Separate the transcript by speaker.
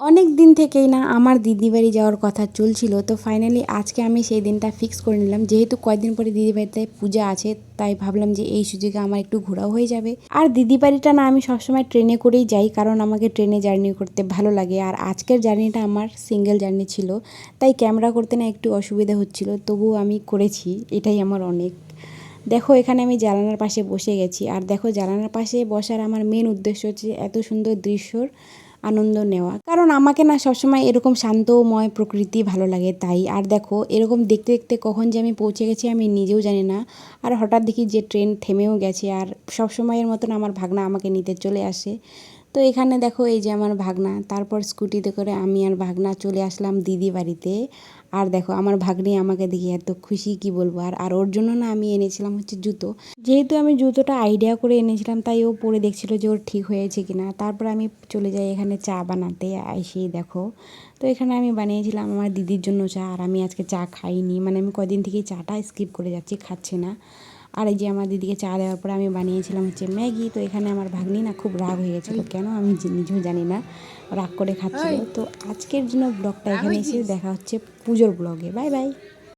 Speaker 1: অনেক দিন থেকেই না আমার দিদি বাড়ি যাওয়ার কথা চলছিল, তো ফাইনালি আজকে আমি সেই দিনটা ফিক্স করে নিলাম। যেহেতু কয়েকদিন পরে দিদি বাড়িতে পূজা আছে, তাই ভাবলাম যে এই সুযোগে আমার একটু ঘোরাও হয়ে যাবে। আর দিদি বাড়িটা না আমি সবসময় ট্রেনে করেই যাই, কারণ আমাকে ট্রেনে জার্নি করতে ভালো লাগে। আর আজকের জার্নিটা আমার সিঙ্গেল জার্নি ছিল, তাই ক্যামেরা করতে না একটু অসুবিধা হচ্ছিল, তবুও আমি করেছি, এটাই আমার অনেক। দেখো এখানে আমি জানালার পাশে বসে গেছি, আর দেখো জানালার পাশে বসার আমার মেন উদ্দেশ্য হচ্ছে এত সুন্দর দৃশ্যর আনন্দ নেওয়া, কারণ আমাকে না সবসময় এরকম শান্তময় প্রকৃতি ভালো লাগে তাই। আর দেখো এরকম দেখতে দেখতে কখন যে আমি পৌঁছে গেছি আমি নিজেও জানি না। আর হঠাৎ দেখি যে ট্রেন থেমেও গেছে, আর সব সময়ের মতন আমার ভাগনা আমাকে নিতে চলে আসে। তো এখানে দেখো এই যে আমার ভাগনা, তারপর স্কুটিতে করে আমি আর ভাগনা চলে আসলাম দিদি বাড়িতে। আর দেখো আমার ভাগ্নি আমাকে দেখে এত খুশি কি বলবো। আর ওর জন্য না আমি এনেছিলাম হচ্ছে জুতো। যেহেতু আমি জুতোটা আইডিয়া করে এনেছিলাম, তাই ও পরে দেখছিল যে ওর ঠিক হয়েছে কিনা। তারপর আমি চলে যাই এখানে চা বানাতে। এসেই দেখো, তো এখানে আমি বানিয়েছিলাম আমার দিদির জন্য চা। আর আমি আজকে চা খাইনি, মানে আমি কদিন থেকেই চাটা স্কিপ করে যাচ্ছি, খাচ্ছি না। আর এই যে আমার দিদিকে চা দেওয়ার পরে আমি বানিয়েছিলাম হচ্ছে ম্যাগি। তো এখানে আমার ভাগ্নি না খুব রাগ হয়ে গেছিলো, কেন আমি নিজেও জানি না, রাগ করে খাচ্ছিল। তো আজকের জন্য ব্লগটা এখানে এসে দেখা হচ্ছে পুজোর ব্লগে। Bye bye.